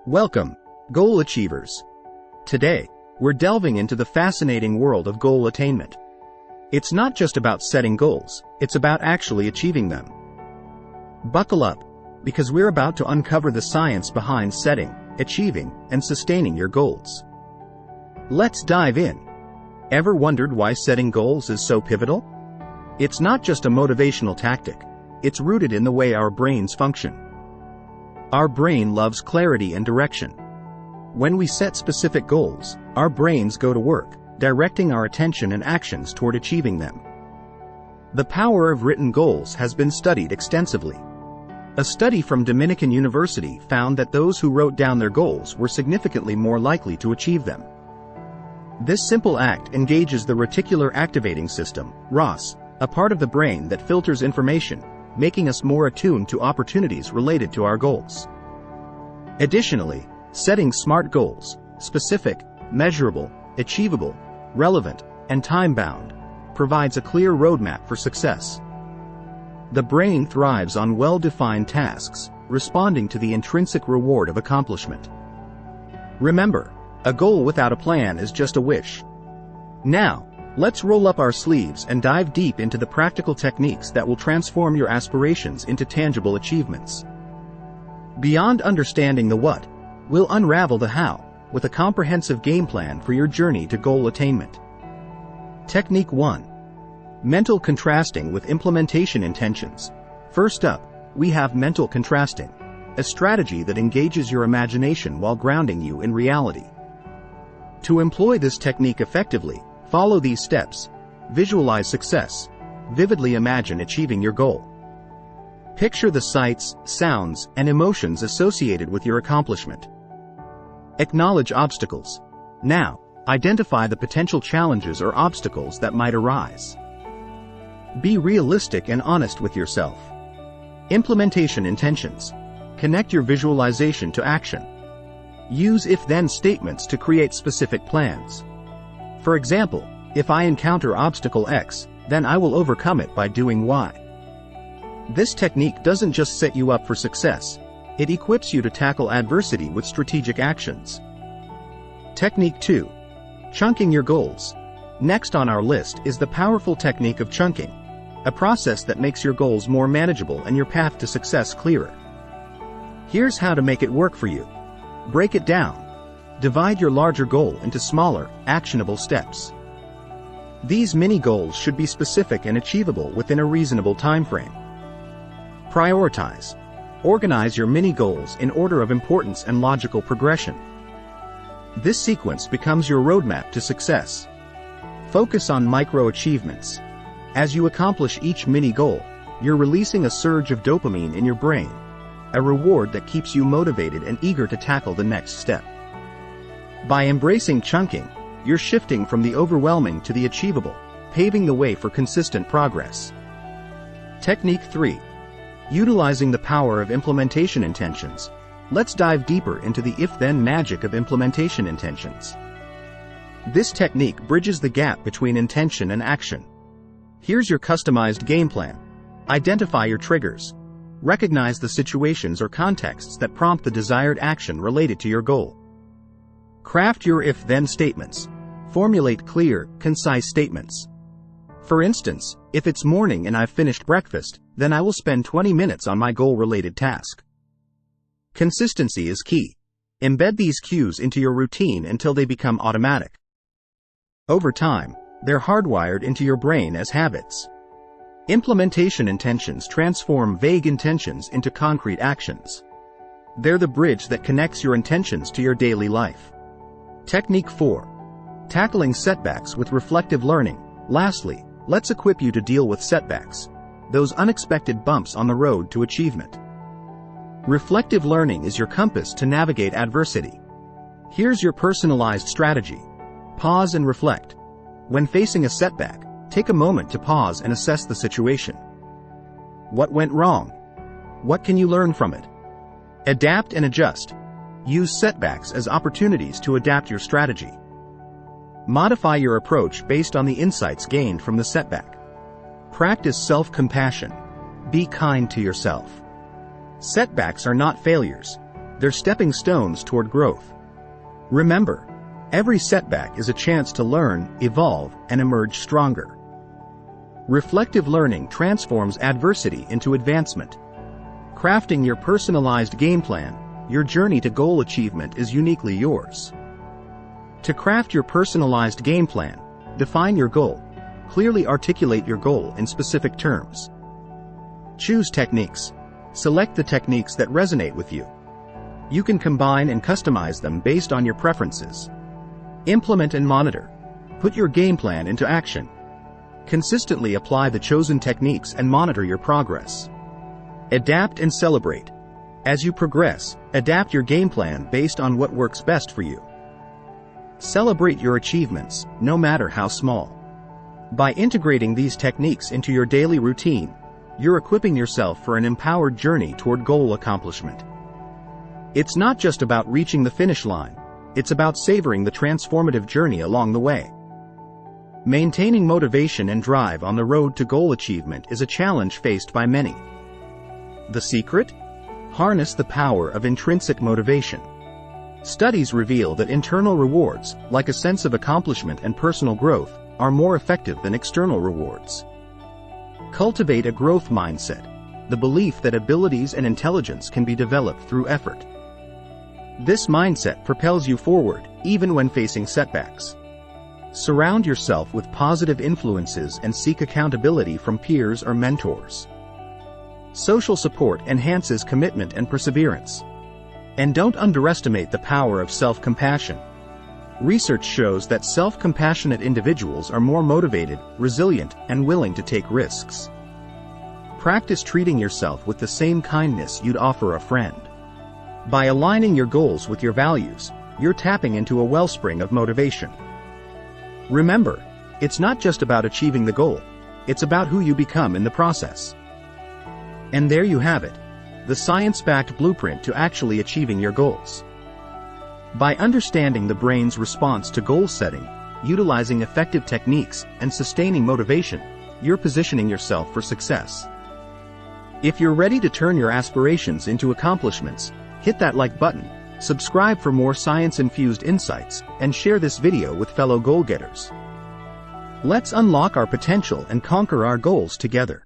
Welcome, goal achievers. Today, we're delving into the fascinating world of goal attainment. It's not just about setting goals, it's about actually achieving them. Buckle up, because we're about to uncover the science behind setting, achieving, and sustaining your goals. Let's dive in. Ever wondered why setting goals is so pivotal? It's not just a motivational tactic, it's rooted in the way our brains function. Our brain loves clarity and direction. When we set specific goals, our brains go to work, directing our attention and actions toward achieving them. The power of written goals has been studied extensively. A study from Dominican University found that those who wrote down their goals were significantly more likely to achieve them. This simple act engages the reticular activating system, RAS, a part of the brain that filters information, making us more attuned to opportunities related to our goals. Additionally, setting SMART goals, specific, measurable, achievable, relevant, and time-bound, provides a clear roadmap for success. The brain thrives on well-defined tasks, responding to the intrinsic reward of accomplishment. Remember, a goal without a plan is just a wish. Now, let's roll up our sleeves and dive deep into the practical techniques that will transform your aspirations into tangible achievements. Beyond understanding the what, we'll unravel the how, with a comprehensive game plan for your journey to goal attainment. Technique 1. Mental contrasting with implementation intentions. First up, we have mental contrasting, a strategy that engages your imagination while grounding you in reality. To employ this technique effectively, follow these steps. Visualize success. Vividly imagine achieving your goal. Picture the sights, sounds, and emotions associated with your accomplishment. Acknowledge obstacles. Now, identify the potential challenges or obstacles that might arise. Be realistic and honest with yourself. Implementation intentions. Connect your visualization to action. Use if-then statements to create specific plans. For example, if I encounter obstacle X, then I will overcome it by doing Y. This technique doesn't just set you up for success, it equips you to tackle adversity with strategic actions. Technique 2. Chunking your goals. Next on our list is the powerful technique of chunking, a process that makes your goals more manageable and your path to success clearer. Here's how to make it work for you. Break it down. Divide your larger goal into smaller, actionable steps. These mini-goals should be specific and achievable within a reasonable time frame. Prioritize. Organize your mini-goals in order of importance and logical progression. This sequence becomes your roadmap to success. Focus on micro-achievements. As you accomplish each mini-goal, you're releasing a surge of dopamine in your brain, a reward that keeps you motivated and eager to tackle the next step. By embracing chunking, you're shifting from the overwhelming to the achievable, paving the way for consistent progress. Technique 3. Utilizing the power of implementation intentions. Let's dive deeper into the if-then magic of implementation intentions. This technique bridges the gap between intention and action. Here's your customized game plan. Identify your triggers. Recognize the situations or contexts that prompt the desired action related to your goal. Craft your if-then statements. Formulate clear, concise statements. For instance, if it's morning and I've finished breakfast, then I will spend 20 minutes on my goal-related task. Consistency is key. Embed these cues into your routine until they become automatic. Over time, they're hardwired into your brain as habits. Implementation intentions transform vague intentions into concrete actions. They're the bridge that connects your intentions to your daily life. Technique 4. Tackling setbacks with reflective learning. Lastly, let's equip you to deal with setbacks, those unexpected bumps on the road to achievement. Reflective learning is your compass to navigate adversity. Here's your personalized strategy. Pause and reflect. When facing a setback, take a moment to pause and assess the situation. What went wrong? What can you learn from it? Adapt and adjust. Use setbacks as opportunities to adapt your strategy. Modify your approach based on the insights gained from the setback. Practice self-compassion. Be kind to yourself. Setbacks are not failures. They're stepping stones toward growth. Remember, every setback is a chance to learn, evolve, and emerge stronger. Reflective learning transforms adversity into advancement. Crafting your personalized game plan, your journey to goal achievement is uniquely yours. To craft your personalized game plan, define your goal. Clearly articulate your goal in specific terms. Choose techniques. Select the techniques that resonate with you. You can combine and customize them based on your preferences. Implement and monitor. Put your game plan into action. Consistently apply the chosen techniques and monitor your progress. Adapt and celebrate. As you progress, adapt your game plan based on what works best for you. Celebrate your achievements, no matter how small. By integrating these techniques into your daily routine, you're equipping yourself for an empowered journey toward goal accomplishment. It's not just about reaching the finish line, it's about savoring the transformative journey along the way. Maintaining motivation and drive on the road to goal achievement is a challenge faced by many. The secret? Harness the power of intrinsic motivation. Studies reveal that internal rewards, like a sense of accomplishment and personal growth, are more effective than external rewards. Cultivate a growth mindset, the belief that abilities and intelligence can be developed through effort. This mindset propels you forward, even when facing setbacks. Surround yourself with positive influences and seek accountability from peers or mentors. Social support enhances commitment and perseverance. And don't underestimate the power of self-compassion. Research shows that self-compassionate individuals are more motivated, resilient, and willing to take risks. Practice treating yourself with the same kindness you'd offer a friend. By aligning your goals with your values, you're tapping into a wellspring of motivation. Remember, it's not just about achieving the goal, it's about who you become in the process. And there you have it, the science-backed blueprint to actually achieving your goals. By understanding the brain's response to goal setting, utilizing effective techniques, and sustaining motivation, you're positioning yourself for success. If you're ready to turn your aspirations into accomplishments, hit that like button, subscribe for more science-infused insights, and share this video with fellow goal-getters. Let's unlock our potential and conquer our goals together.